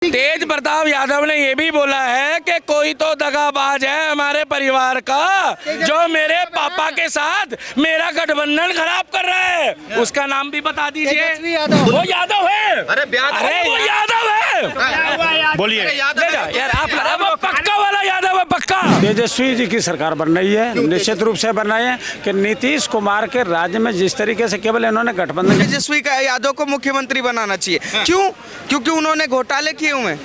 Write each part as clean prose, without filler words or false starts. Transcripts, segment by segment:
तेज प्रताप यादव ने ये भी बोला है कि कोई तो दगाबाज है हमारे परिवार का जो मेरे पापा के साथ मेरा गठबंधन खराब कर रहा है। उसका नाम भी बता दीजिए। वो यादव है। अरे वो यादव है। बोलिए यार आप पक्का वाला यादव है, पक्का। तेजस्वी जी की सरकार बन रही है, निश्चित रूप से बन रही है कि नीतीश कुमार के राज्य में जिस तरीके से केवल इन्होंने गठबंधन तेजस्वी यादव को मुख्यमंत्री बनाना चाहिए। क्यों? क्योंकि उन्होंने घोटाले किए हुए हैं।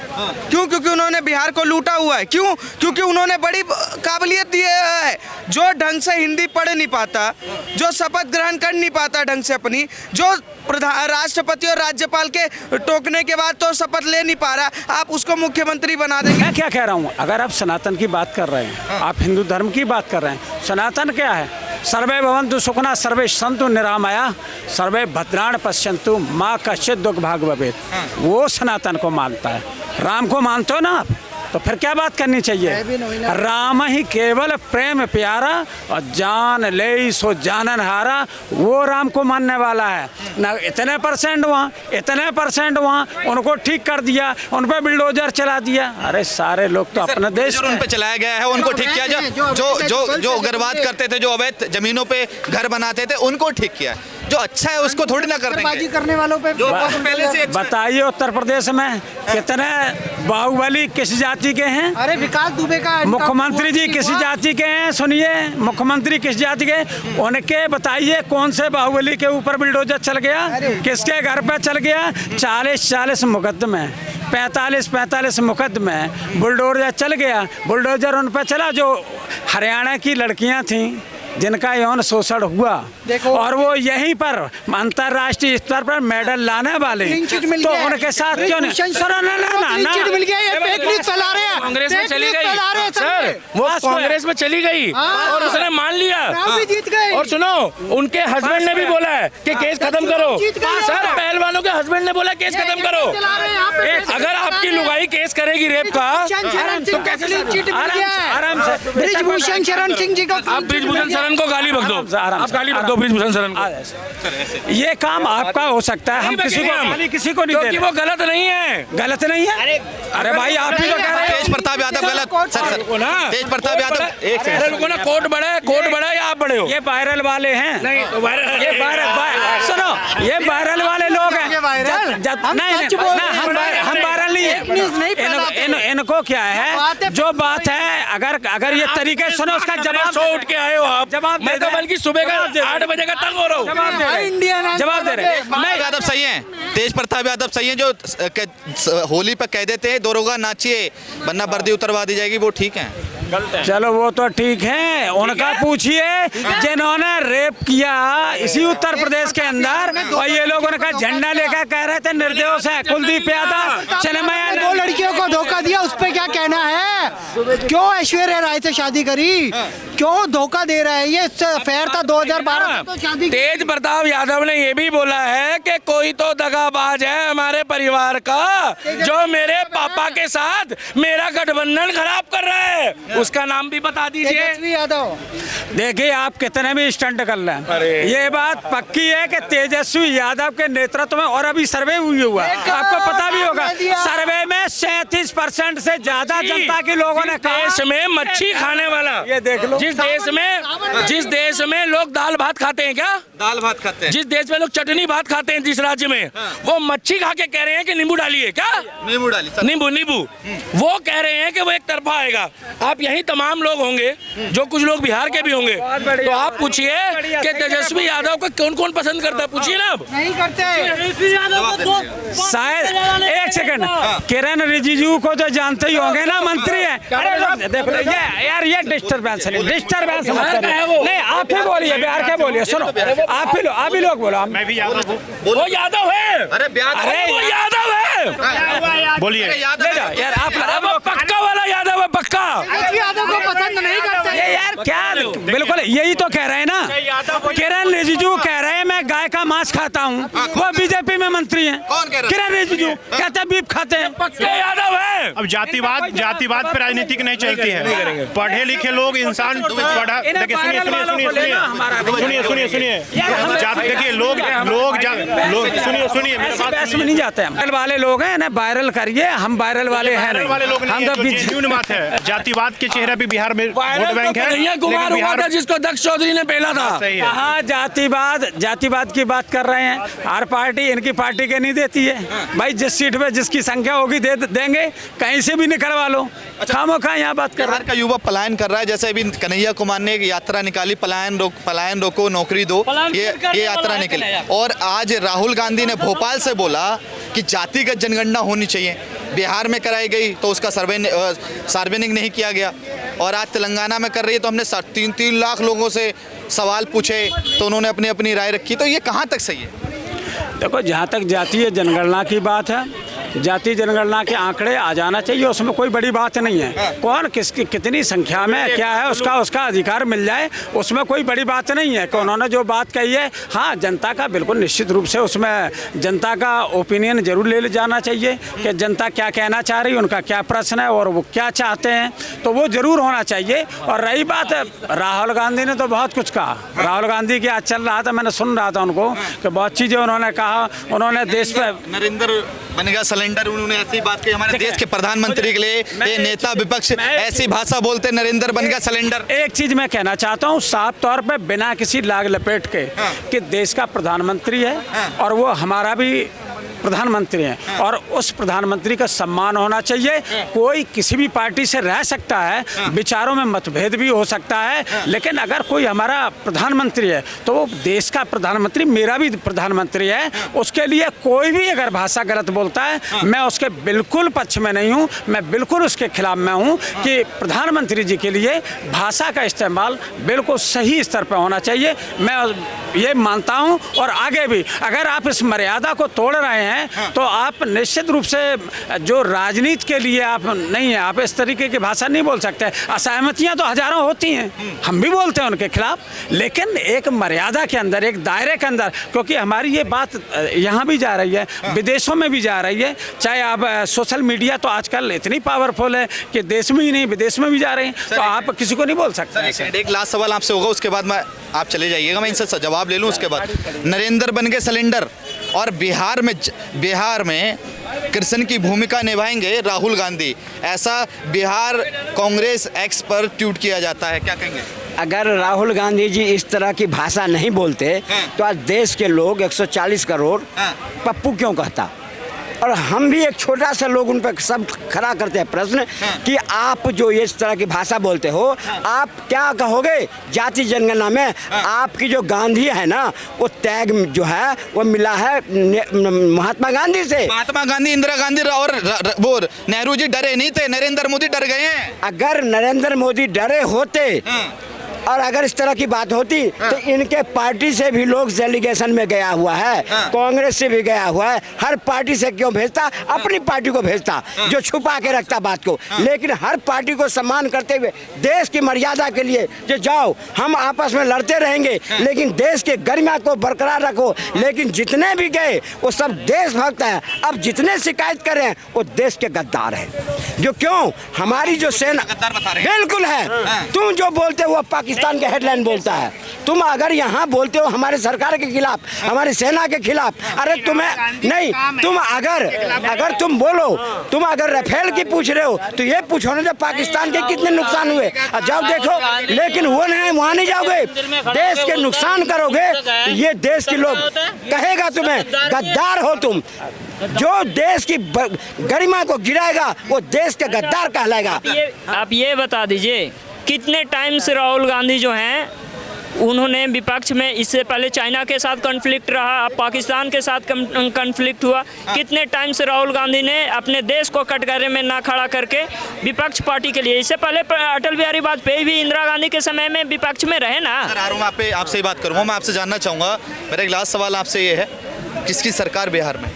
क्यों? क्योंकि उन्होंने बिहार को लूटा हुआ है। क्यों? क्योंकि उन्होंने बड़ी काबिलियत दी है। जो ढंग से हिंदी पढ़ नहीं पाता, जो शपथ ग्रहण कर नहीं पाता ढंग से अपनी, जो राष्ट्रपति और राज्यपाल के टोकने के बाद तो शपथ ले नहीं पा रहा, आप उसको मुख्यमंत्री बना देंगे। मैं क्या कह रहा हूँ, अगर आप सनातन की बात कर रहे हैं, आप हिंदू धर्म की बात कर रहे हैं, सनातन क्या है? सर्वे भवन्तु सुखिनः सर्वे सन्तु निरामया सर्वे भद्राणि पश्यन्तु माँ कश्चित् दुःख भाग् भवेत्। वो सनातन को मानता है। राम को मानते हो ना आप, तो फिर क्या बात करनी चाहिए? राम ही केवल प्रेम प्यारा और जान ले सो जानन हारा, वो राम को मानने वाला है ना। इतने परसेंट वहाँ उनको ठीक कर दिया, उन पर बिल्डोजर चला दिया। अरे सारे लोग तो अपने देश उन पे चलाया गया है, उनको ठीक किया। जो उग्रवाद करते थे, जो अवैध जमीनों पे घर बनाते थे, उनको ठीक किया। जो अच्छा है उसको थोड़ी ना करने वालों पे पहले से बताइए उत्तर प्रदेश में कितने बाहुबली किस जाति के हैं? अरे विकास दुबे का मुख्यमंत्री जी किस जाति के हैं? सुनिए, मुख्यमंत्री किस जाति के? उनके बताइए कौन से बाहुबली के ऊपर बिल्डोजर चल गया, किसके घर पे चल गया? 40 मुकदमे, 45 मुकदमे, बुलडोजर चल गया। बुलडोजर उन पर चला जो हरियाणा की लड़कियां थीं जिनका यौन शोषण हुआ, और वो यहीं पर अंतर्राष्ट्रीय स्तर पर मेडल लाने वाले, तो उनके साथ क्यों नहीं? कांग्रेस में चली गई सर, वो कांग्रेस में चली गई और उसने मान लिया। और सुनो, उनके हस्बैंड ने भी बोला है कि केस खत्म करो। सर, पहलवानों के हस्बैंड ने बोला केस खत्म करो। अगर आपकी लुगाई केस करेगी रेप का, तो कैसे? आराम से ब्रिजभूषण शरण सिंह जी को, आप ब्रिजभूषण शरण को गाली बक दो, आप गाली बक दो ब्रिजभूषण शरण को। ये काम आपका हो सकता है, हम किसी को नहीं दे रहे। वो गलत नहीं है, गलत नहीं है। अरे भाई आप ही तो कह रहे हैं तेज प्रताप यादव गलत। सर तेज प्रताप यादव एक ना कोर्ट बड़ा है या आप बड़े हो? ये वायरल वाले हैं। नहीं, ये सुनो, ये वायरल वाले लोग हैं। हम वायरल नहीं है। इनको क्या है, जो बात है, अगर ये तरीके सुनो, उसका जवाब सो उठ के आए हो आप। मैं तो बल्कि सुबह का 8 बजे का तंग हो रहा हूँ। जवाब दे रहे। यादव सही है, तेज प्रताप यादव सही है, जो होली पर कह देते हैं दरोगा नाचिए वरना वर्दी उतरवा दी जाएगी, वो ठीक है। चलो वो तो ठीक है, उनका पूछिए जिन्होंने रेप किया इसी उत्तर प्रदेश के अंदर, और ये लोग उनका झंडा लेकर कह रहे थे निर्दोष है। कुलदीप यादव चिन्मय, 2 लड़कियों को धोखा दिया, उस पे क्या कहना है? क्यों ऐश्वर्या राय से शादी करी? क्यों धोखा दे रहा है? ये फेयर था 2012 तो शादी। तेज प्रताप यादव ने ये भी बोला है कि कोई तो दगाबाज है हमारे परिवार का जो मेरे पापा के साथ मेरा गठबंधन खराब कर रहा है। उसका नाम भी बता दीजिए। देखिए आप कितने भी स्टंट कर लें, ये बात पक्की है कि तेजस्वी यादव के नेतृत्व में, और अभी सर्वे हुआ, आपको पता भी होगा, सर्वे में 37% से ज्यादा जनता के लोगों ने देश में मच्छी खाने वाला, ये देख लो, जिस देश में लोग दाल भात खाते हैं, क्या दाल भात खाते हैं, जिस देश में लोग चटनी भात खाते हैं, जिस राज्य में, वो मच्छी खा के कह रहे हैं कि नींबू डालिए, क्या नींबू डाली, नींबू वो कह रहे हैं कि वो एक तरफा आएगा। आप यही तमाम लोग होंगे, जो कुछ लोग बिहार के भी होंगे, तो आप पूछिए कि तेजस्वी यादव को कौन कौन पसंद करता है, पूछिए ना। आप नहीं करते शायद। एक सेकंड, किरण रिजिजू को तो जानते ही होंगे ना, मंत्री है। देखो यार, ये डिस्टर्बेंस नहीं, आप ही बोलिए, बिहार के बोलिए। सुनो, आप ही लोग बोलो। मैं भी यादव हूँ। वो यादव है। अरे वो यादव है। बोलिए यार आप पक्का वाला यादव है, पक्का। यादव को पसंद नहीं करते ये यार क्या, बिल्कुल यही तो कह रहे हैं ना। किरण रिजिजू कह रहे हैं मैं गाय का मांस खाता हूँ, वो बीजेपी में मंत्री हैं। कौन कह रहा है? किरण रिजिजू कहते हैं बीफ खाते हैं। पक्के यादव है। अब जातिवाद पे राजनीति नहीं चलती है। पढ़े लिखे लोग इंसान पढ़ा, देखिए सुनिए देखिए लोग सुनिए बहस में नहीं जाते हम। वायरल वाले लोग हैं ना, वायरल करिए, हम वायरल वाले हैं नहीं। वाले लोग हम तो जेन्युइन बात है। जातिवाद के चेहरे पे बिहार में वोट बैंक है, कन्हैया कुमार हुआ था जिसको दक्ष चौधरी ने पेला था। सही है। कहाँ जातिवाद की बात कर रहे हैं। हर पार्टी इनकी पार्टी के नहीं देती है भाई। जिस सीट पे जिसकी संख्या होगी देंगे, कहीं से भी निकलवा लो। खामोखा यहाँ बात कर रहे बिहार का युवा पलायन कर रहा है। जैसे अभी कन्हैया कुमार ने एक यात्रा निकाली, पलायन रोको नौकरी दो, ये यात्रा निकली। और आज राहुल गांधी ने भोपाल से बोला कि जातिगत जनगणना होनी चाहिए। बिहार में कराई गई तो उसका सार्वजनिक नहीं किया गया, और आज तेलंगाना में कर रही है। तो हमने 3 लाख लोगों से सवाल पूछे तो उन्होंने अपनी अपनी राय रखी। तो ये कहाँ तक सही है? देखो, जहाँ तक जातीय जनगणना की बात है, जातीय जनगणना के आंकड़े आ जाना चाहिए, उसमें कोई बड़ी बात नहीं है। कौन किसकी कितनी संख्या में क्या है उसका अधिकार मिल जाए, उसमें कोई बड़ी बात नहीं है। कि उन्होंने जो बात कही है, हाँ, जनता का बिल्कुल निश्चित रूप से उसमें जनता का ओपिनियन जरूर ले जाना चाहिए कि जनता क्या कहना चाह रही है, उनका क्या प्रश्न है और वो क्या चाहते हैं, तो वो जरूर होना चाहिए। और रही बात राहुल गांधी ने तो बहुत कुछ कहा। राहुल गांधी की आज चल रहा था, मैंने सुन रहा था उनको कि बहुत चीज़ें उन्होंने कहा। उन्होंने देश पर नरेंद्र बनेगा सिलेंडर, उन्होंने ऐसी बात कही। हमारे देश के प्रधानमंत्री के लिए ये नेता विपक्ष ऐसी भाषा बोलते, नरेंद्र बनेगा सिलेंडर। एक चीज मैं कहना चाहता हूँ साफ तौर पे, बिना किसी लाग लपेट के, कि देश का प्रधानमंत्री है और वो हमारा भी प्रधानमंत्री हैं, और उस प्रधानमंत्री का सम्मान होना चाहिए। कोई किसी भी पार्टी से रह सकता है, विचारों में मतभेद भी हो सकता है, लेकिन अगर कोई हमारा प्रधानमंत्री है तो वो देश का प्रधानमंत्री, मेरा भी प्रधानमंत्री है। उसके लिए कोई भी अगर भाषा गलत बोलता है, मैं उसके बिल्कुल पक्ष में नहीं हूँ, मैं बिल्कुल उसके खिलाफ में हूँ कि प्रधानमंत्री जी के लिए भाषा का इस्तेमाल बिल्कुल सही स्तर पर होना चाहिए। मैं ये मानता हूँ। और आगे भी अगर आप इस मर्यादा को तोड़ रहे हैं तो आप निश्चित रूप से जो राजनीति के लिए आप नहीं है, आप इस तरीके की भाषा नहीं बोल सकते। असहमतियां तो हजारों होती हैं, हम भी बोलते हैं उनके खिलाफ, लेकिन एक मर्यादा के अंदर, एक दायरे के अंदर, क्योंकि हमारी ये बात यहाँ भी जा रही है, विदेशों में भी जा रही है। चाहे आप सोशल मीडिया तो आजकल इतनी पावरफुल है कि देश में ही नहीं विदेश में भी जा रहे हैं, तो आप किसी को नहीं बोल सकते। एक लास्ट सवाल आपसे होगा, उसके बाद आप चले जाइएगा, मैं इनसे जवाब ले लूँ उसके बाद। नरेंद्र बन गए सिलेंडर, और बिहार में कृष्ण की भूमिका निभाएंगे राहुल गांधी, ऐसा बिहार कांग्रेस एक्स पर ट्वीट किया जाता है, क्या कहेंगे? अगर राहुल गांधी जी इस तरह की भाषा नहीं बोलते तो आज देश के लोग 140 करोड़ पप्पू क्यों कहता। और हम भी एक छोटा सा लोग उन पर सब खड़ा करते हैं प्रश्न कि आप जो इस तरह की भाषा बोलते हो, आप क्या कहोगे जाति जनगणना में? आपकी जो गांधी है ना, वो टैग जो है वो मिला है महात्मा गांधी से। महात्मा गांधी, इंदिरा गांधी और वो नेहरू जी डरे नहीं थे, नरेंद्र मोदी डर गए हैं। अगर नरेंद्र मोदी डरे होते और अगर इस तरह की बात होती तो इनके पार्टी से भी लोग डेलीगेशन में गया हुआ है, कांग्रेस से भी गया हुआ है। हर पार्टी से क्यों भेजता? अपनी पार्टी को भेजता जो छुपा के रखता बात को। लेकिन हर पार्टी को सम्मान करते हुए देश की मर्यादा के लिए जो जाओ, हम आपस में लड़ते रहेंगे लेकिन देश के गरिमा को बरकरार रखो। लेकिन जितने भी गए वो सब देशभक्त हैं। अब जितने शिकायत कर रहे हैं वो देश के गद्दार हैं। जो क्यों हमारी जो सेना बिल्कुल है, तुम जो बोलते हो वो पाकिस्तान के हेडलाइन बोलता है। तुम अगर यहाँ बोलते हो हमारे सरकार के खिलाफ, हमारी सेना के खिलाफ, अरे तुम्हें नहीं, तुम अगर तुम बोलो, तुम अगर राफेल की पूछ रहे हो तो ये पूछो ना जब पाकिस्तान के कितने नुकसान हुए, जाओ देखो। लेकिन वो नहीं, वहाँ नहीं जाओगे, देश के नुकसान करोगे, ये देश के लोग कहेगा तुम्हें गद्दार हो तुम। जो देश की गरिमा को गिराएगा वो देश के गद्दार कहलाएगा। आप ये बता दीजिए कितने टाइम से राहुल गांधी जो हैं उन्होंने विपक्ष में, इससे पहले चाइना के साथ कॉन्फ्लिक्ट रहा, अब पाकिस्तान के साथ कॉन्फ्लिक्ट हुआ, कितने टाइम से राहुल गांधी ने अपने देश को कटघरे में ना खड़ा करके विपक्ष पार्टी के लिए, इससे पहले अटल बिहारी वाजपेयी भी इंदिरा गांधी के समय में विपक्ष में रहे ना। आपसे ही बात करूँगा, मैं आपसे जानना चाहूँगा, मेरा एक लास्ट सवाल आपसे ये है, किसकी सरकार बिहार में?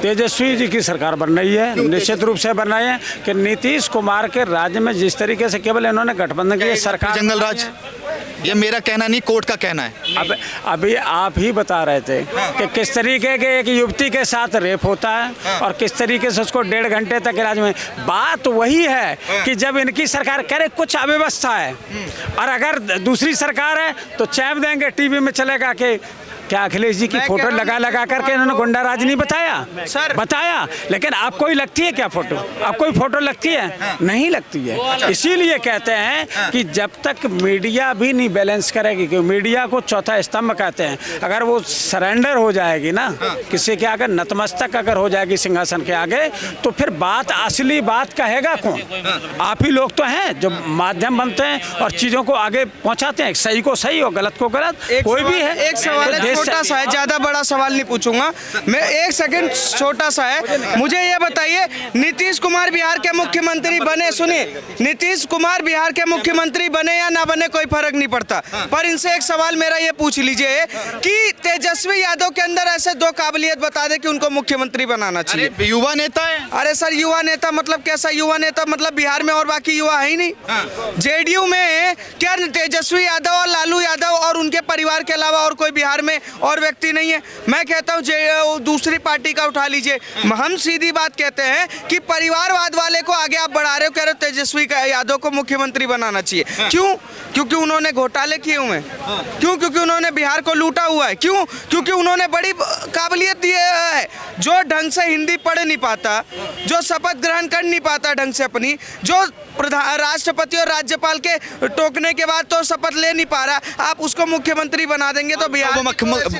तेजस्वी जी की सरकार बन रही है, निश्चित रूप से बन रही है कि नीतीश कुमार के राज्य में जिस तरीके से केवल इन्होंने गठबंधन की सरकार जंगल राज, ये मेरा कहना नहीं, कोर्ट का कहना है। अब अभी आप ही बता रहे थे कि किस तरीके के एक युवती के साथ रेप होता है और किस तरीके से उसको 1.5 घंटे तक इलाज में। बात वही है कि जब इनकी सरकार करे कुछ अव्यवस्था है और अगर दूसरी सरकार है तो चैप देंगे, टीवी में चलेगा कि क्या अखिलेश जी की फोटो लगा करके इन्होंने गुंडा राज नहीं बताया सर। बताया, लेकिन आपको ही लगती है क्या फोटो? आपको ही फोटो लगती है? नहीं लगती है। इसीलिए कहते हैं कि जब तक मीडिया भी नहीं बैलेंस करेगी, क्योंकि मीडिया को चौथा स्तंभ कहते हैं, अगर वो सरेंडर हो जाएगी ना किसी के आगे, नतमस्तक अगर हो जाएगी सिंहासन के आगे, तो फिर बात, असली बात कहेगा कौन? आप ही लोग तो हैं जो माध्यम बनते हैं और चीजों को आगे पहुंचाते हैं, सही को सही और गलत को गलत। कोई भी है। एक सवाल है, छोटा सा है, ज्यादा बड़ा सवाल नहीं पूछूंगा मैं, 1 सेकंड छोटा सा है। मुझे ये बताइए, नीतीश कुमार बिहार के मुख्यमंत्री बने, सुनिए, नीतीश कुमार बिहार के मुख्यमंत्री बने या ना बने कोई फर्क नहीं पड़ता, पर इनसे एक सवाल मेरा ये पूछ लीजिए कि तेजस्वी यादव के अंदर ऐसे 2 काबिलियत बता दे कि उनको मुख्यमंत्री बनाना चाहिए। युवा नेता है। अरे सर, युवा नेता मतलब कैसा युवा नेता? मतलब बिहार में और बाकी युवा है ही नहीं। जेडीयू में क्या तेजस्वी यादव और लालू यादव और उनके परिवार के अलावा और कोई बिहार में और व्यक्ति नहीं है? मैं कहता हूँ दूसरी पार्टी का उठा लीजिए। हम सीधी बात कहते हैं कि परिवारवाद वाले को आगे आप बढ़ा रहे हो, कह रहे हो तेजस्वी यादव को मुख्यमंत्री बनाना चाहिए। क्यों? क्योंकि उन्होंने घोटाले किए हुए हैं। क्यों? क्योंकि उन्होंने बिहार को लूटा हुआ है। क्यों? क्योंकि उन्होंने बड़ी काबिलियत दी है। जो ढंग से हिंदी पढ़ नहीं पाता, जो शपथ ग्रहण कर नहीं पाता ढंग से अपनी, जो राष्ट्रपति और राज्यपाल के टोकने के बाद तो शपथ ले नहीं पा रहा, आप उसको मुख्यमंत्री बना देंगे तो बिहार।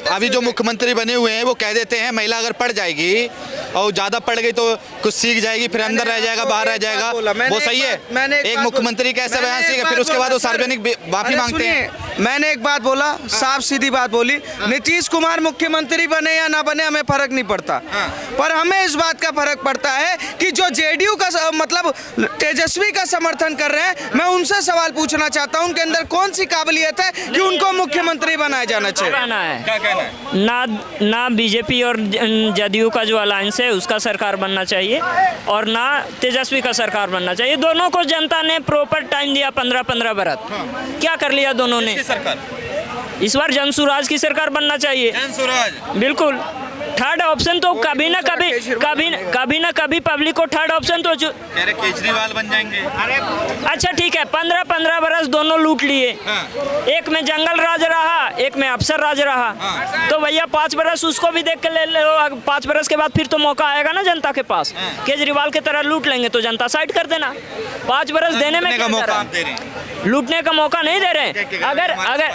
अभी जो मुख्यमंत्री बने हुए हैं वो कह देते हैं महिला अगर पढ़ जाएगी और ज्यादा पढ़ गई तो कुछ सीख जाएगी, फिर अंदर रह जाएगा, बाहर रह जाएगा। वो सही है? एक मुख्यमंत्री कैसे बयान सीखे, फिर उसके बाद वो सार्वजनिक माफी मांगते हैं। मैंने एक बात बोला, साफ सीधी बात बोली, नीतीश कुमार मुख्यमंत्री बने या ना बने हमें फर्क नहीं पड़ता, पर हमें इस बात का फर्क पड़ता है कि जो जेडीयू का मतलब तेजस्वी का समर्थन कर रहे हैं, मैं उनसे सवाल पूछना चाहता हूं, उनके अंदर कौन सी काबिलियत है कि उनको मुख्यमंत्री बनाया जाना चाहिए? कहना है ना बीजेपी और जदयू का जो अलायंस है उसका सरकार बनना चाहिए और ना तेजस्वी का सरकार बनना चाहिए। दोनों को जनता ने प्रॉपर टाइम दिया, 15-15 बरस। क्या कर लिया दोनों ने? इस बार जनसुराज की सरकार बनना चाहिए। जनसुराज बिल्कुल। थर्ड ऑप्शन तो कभी ना कभी पब्लिक को थर्ड ऑप्शन तो केजरीवाल बन जाएंगे। अच्छा ठीक है, 15-15 बरस दोनों लूट लिए। एक में जंगल राज रहा, एक में अफसर राज रहा। तो भैया 5 बरस उसको भी देख के ले लो। 5 बरस के बाद फिर तो मौका आएगा ना जनता के पास। केजरीवाल की तरह लूट लेंगे तो जनता साइड कर देना। 5 बरस देने में क्या मौका आप दे रहे हैं? लूटने का मौका नहीं दे रहे।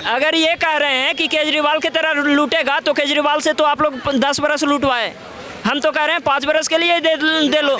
अगर ये कह रहे हैं कि केजरीवाल की तरह लूटेगा तो केजरीवाल से तो आप लोग 10 बरस लूटवाए। हम तो कह रहे हैं 5 बरस के लिए दे लो।